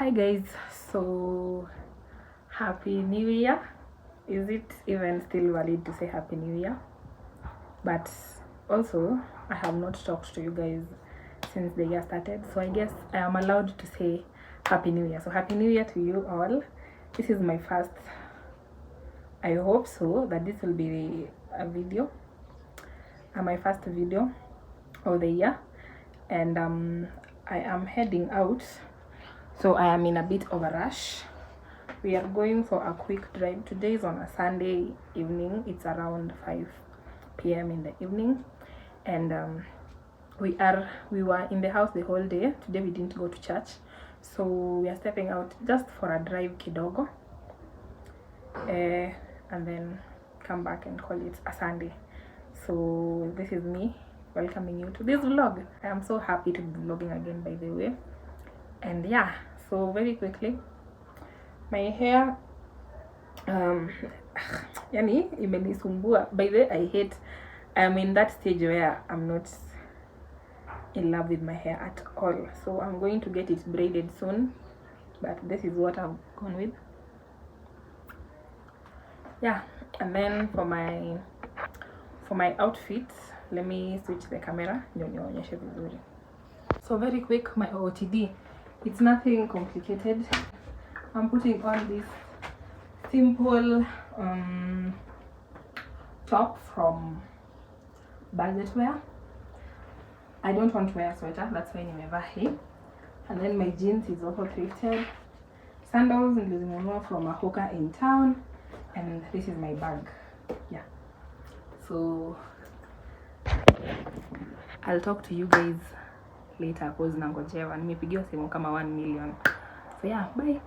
Hi guys, so happy new year. Is it even still valid to say happy new year? But also I have not talked to you guys since the year started, so I guess I am allowed to say happy new year. So happy new year to you all. This is my first, I hope so that this will be a video, my first video of the year, and I am heading out, so I am in a bit of a rush. We are going for a quick drive. Today is on a Sunday evening. It's around 5 p.m. in the evening, and we were in the house the whole day. Today we didn't go to church, so we are stepping out just for a drive kidogo, and then come back and call it a Sunday. So this is me welcoming you to this vlog. I am so happy to be vlogging again, by the way. And yeah, so very quickly, my hair yani imenisumbua. By the way, I'm in that stage where I'm not in love with my hair at all, so I'm going to get it braided soon, but this is what I've gone with. Yeah, and then for my outfit, let me switch the camera ndio nionyeshe vizuri. So very quick, my OOTD, it's nothing complicated. I'm putting on this simple top from budget wear. I don't want to wear a sweater, that's why nimevaa hii. And then my jeans is also thrifted. Sandals nilizinunua from a hawker in town, and this is my bag. Yeah, so I'll talk to you guys later cause nangojewa, nimepigiwa simu kama 1 million. So yeah, bye.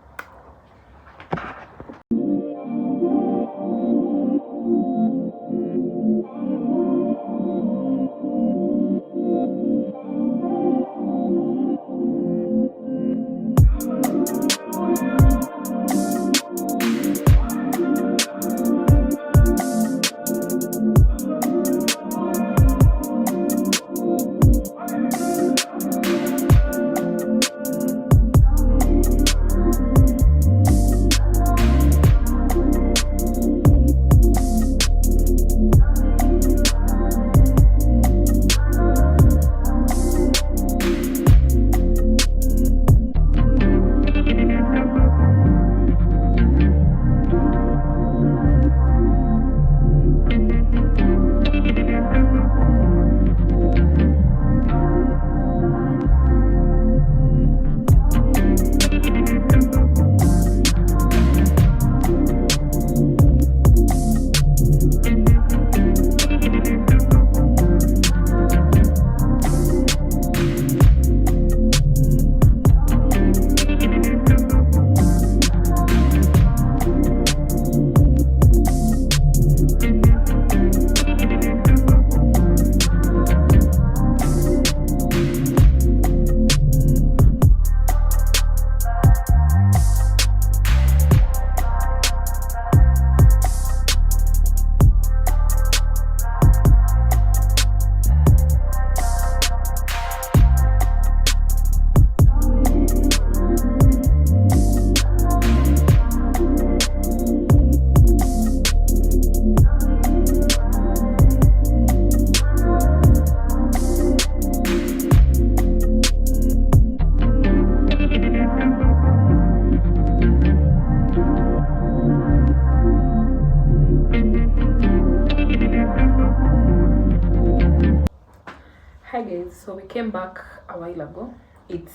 Hi guys, so we came back a while ago. It's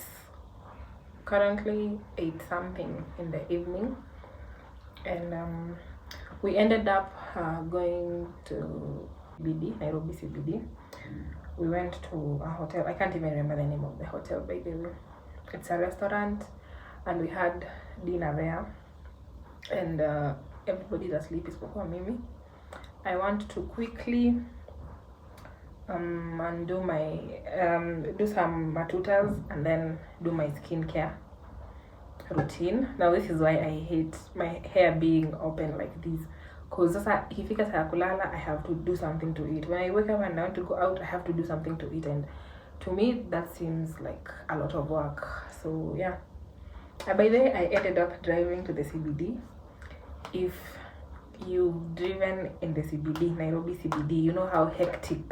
currently 8 something in the evening, and we ended up going to CBD, Nairobi CBD. We went to a hotel. I can't even remember the name of the hotel, by the way. It's a restaurant, and we had dinner there, and everybody's asleep isipokuwa mimi. I want to quickly and do my do some matutas and then do my skincare routine. Now this is why I hate my hair being open like this, cause sasa ikifika saa kulala I have to do something to eat. When I wake up and I want to go out, I have to do something to eat, and to me that seems like a lot of work. So yeah, By the way, I ended up driving to the CBD. If you've driven in the CBD, Nairobi CBD, you know how hectic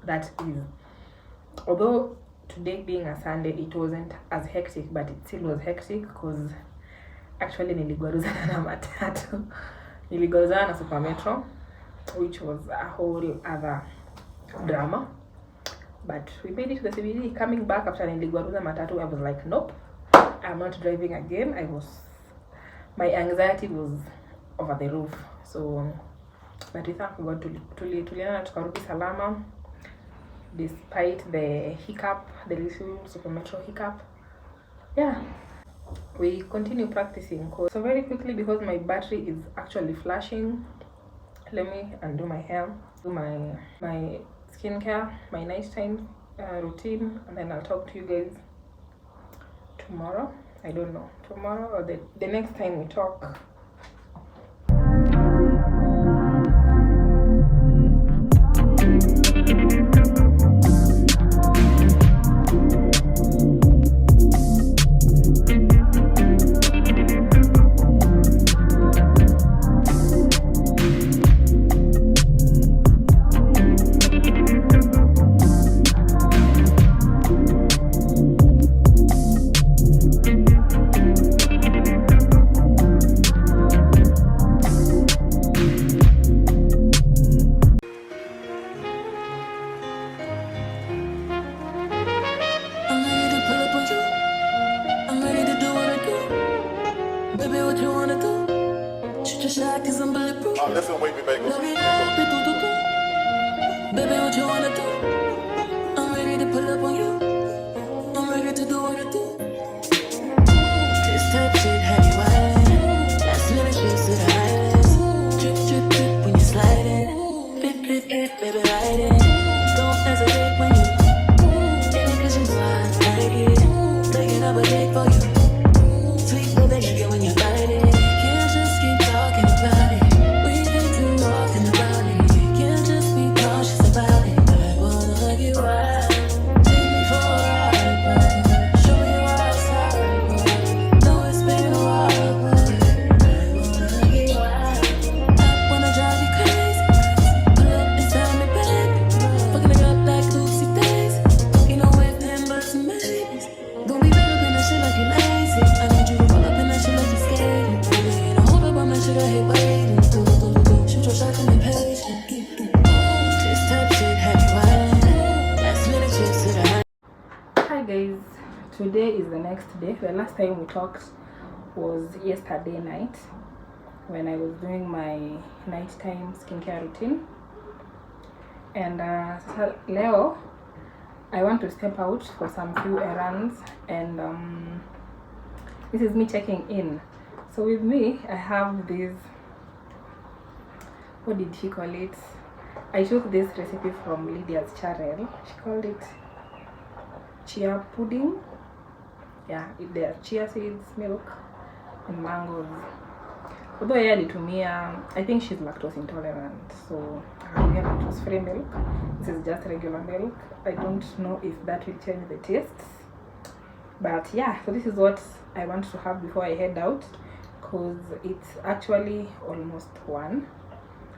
that is. Although today being a Sunday, it wasn't as hectic, but it still was hectic because actually niligwaruzana na matatu. Niligwaruzana na Super Metro, which was a whole other drama. But we made it to the CBD. Coming back after niligwaruza matatu, I was like, nope, I'm not driving again. My anxiety was over the roof. So, but we thank God tuliana tukarudi salama, despite the hiccup, the little Super Metro hiccup. Yeah, we continue practicing. So very quickly, because my battery is actually flashing, let me undo my hair, do my skincare, my nighttime routine, and then I'll talk to you guys tomorrow. I don't know, tomorrow or the next time we talk. Listen, wait, me back. Baby, what you wanna do? I'm ready to pull up on you. I'm ready to do what I do. This type shit have you wildin'. Last minute shit to the highest. Drip, drip, drip when you sliding. Drip, drip, drip, baby, ride it. Don't hesitate when you get it, cause you know I like it. Breaking up a dick for you. Sweet baby, you get when you bite it. Can't just keep talking about it. Guys, today is the next day. The last time we talked was yesterday night when I was doing my nighttime skincare routine, and Leo I want to step out for some few errands, and this is me checking in. So with me I have this, what did she call it? I took this recipe from Lydia's channel. She called it Chia pudding. Yeah, there are chia seeds, milk, and mangoes. Although I alitumia, I think she's lactose intolerant, so I have lactose free milk. This is just regular milk. I don't know if that will change the tastes, but yeah, so this is what I want to have before I head out, because it's actually almost 1,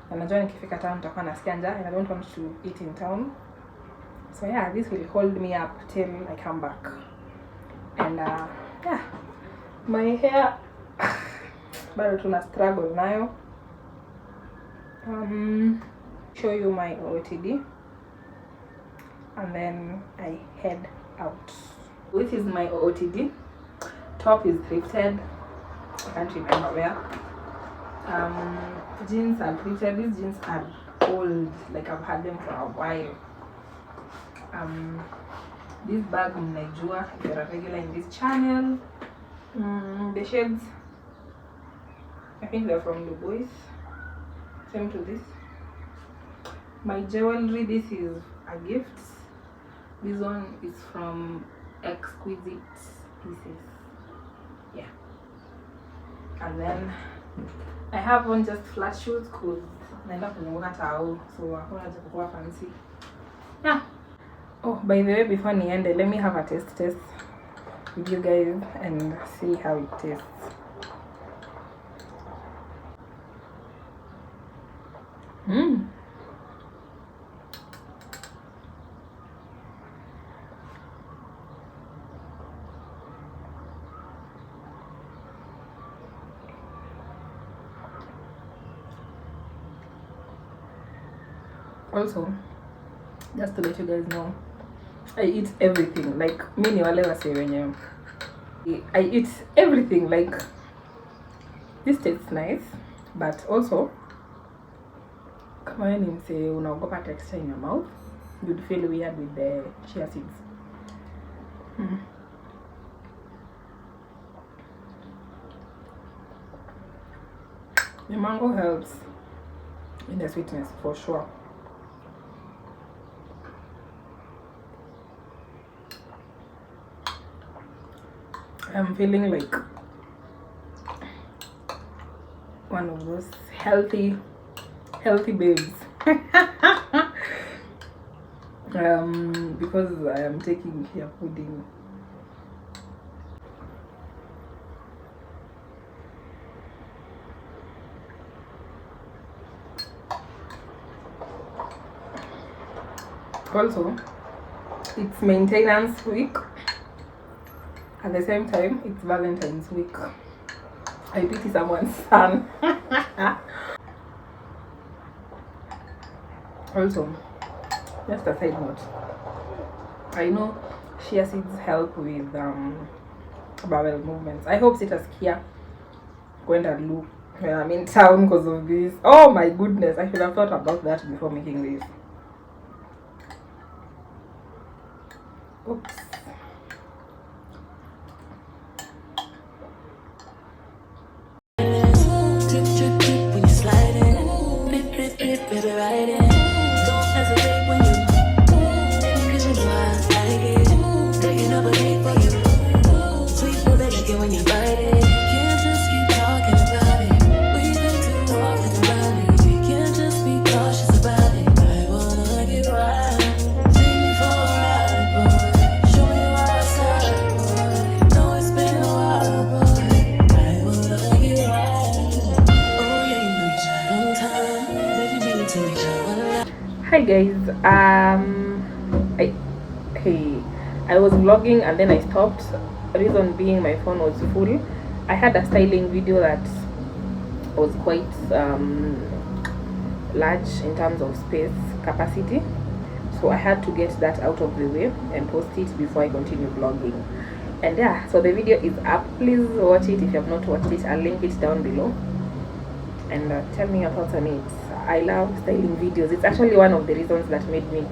and najua nikifika town nitakuwa nasikia njaa, and I don't want to eat in town. So yeah, this will hold me up till I come back. And yeah, my hair bado tuna struggle nayo. Show you my OOTD and then I head out. This is my OOTD. Top is thrifted. I can't remember where. Jeans are thrifted. These jeans are old, like I've had them for a while. This bag mnajua if you're a regular in this channel. The shades, I think they're from the boys. Same to this. My jewelry, this is a gift. This one is from Exquisite Pieces. Yeah. And then I have on just flat shoes because naenda kuzunguka tao, so hakuna haja kuwa fancy. Yeah. Oh, by the way, before niende, let me have a test. with you guys and see how it tastes. Also, just to let you guys know, I eat everything. Like many whatever say when you I eat everything. Like this tastes nice, but also kama wewe ni mse unaogopa texture in your mouth, you'd feel weird with the chia seeds. The mango helps in the sweetness for sure. I'm feeling like one of those healthy babes. Because I am taking Chia pudding. Also, it's maintenance week. At the same time, it's Valentine's week. I pity someone's son. Also, just a side note, I know chia seeds help with bowel movements. I hope sitasikia kwenda look when I'm in town because of this. Oh my goodness, I should have thought about that before making this. Oops. Hi guys, I was vlogging and then I stopped. Reason being my phone was full. I had a styling video that was quite large in terms of space capacity, so I had to get that out of the way and post it before I continue vlogging. And yeah, so the video is up. Please watch it if you have not watched it. I'll link it down below, and tell me your thoughts on it. I love styling videos. It's actually one of the reasons that made me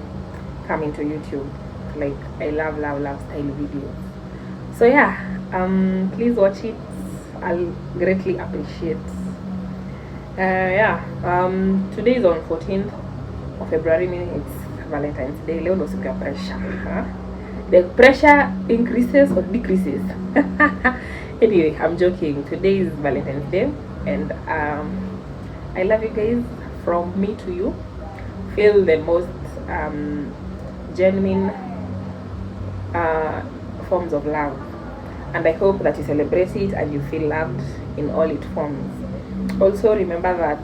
come into YouTube. Like, I love style videos. So yeah, please watch it. I'll greatly appreciate. Today is on 14th of February, meaning it's Valentine's Day. Leo ndo siku ya pressure. The pressure increases or decreases. Anyway, I'm joking. Today is Valentine's Day, and I love you guys. From me to you, feel the most genuine forms of love, and I hope that you celebrate it and you feel loved in all its forms. Also remember that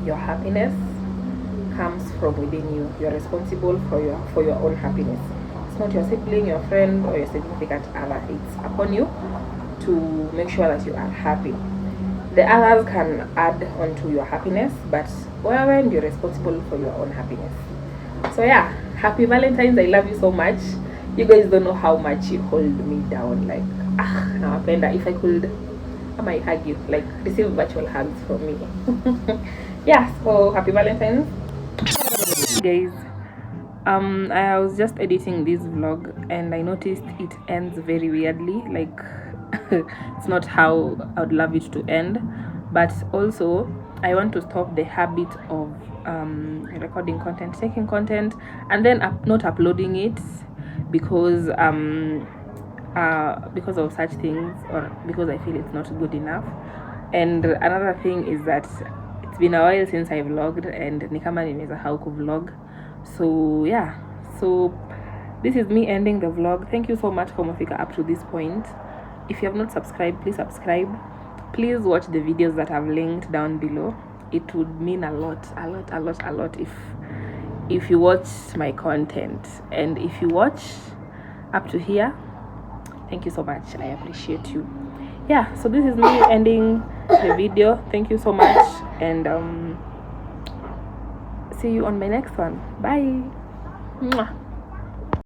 your happiness comes from within you. You're responsible for your own happiness. It's not your sibling, your friend, or your significant other. It's upon you to make sure that you are happy. The others can add on to your happiness, but when you're responsible for your own happiness. So yeah, happy Valentine's. I love you so much. You guys don't know how much you hold me down. Like, nawapenda. If I could, I might hug you. Like, receive virtual hugs from me. Yeah, so happy Valentine's. Guys, I was just editing this vlog and I noticed it ends very weirdly. Like, it's not how I would love it to end, but also I want to stop the habit of recording content, taking content, and then not uploading it because of such things, or because I feel it's not good enough. And another thing is that it's been a while since I vlogged, and ni kama nimesahau ku vlog. So yeah, so this is me ending the vlog. Thank you so much for Mafika up to this point. If you have not subscribed, please subscribe. Please watch the videos that I've linked down below. It would mean a lot if you watch my content. And if you watch up to here, thank you so much. I appreciate you. Yeah, so this is me ending the video. Thank you so much, and see you on my next one. Bye. Mwah.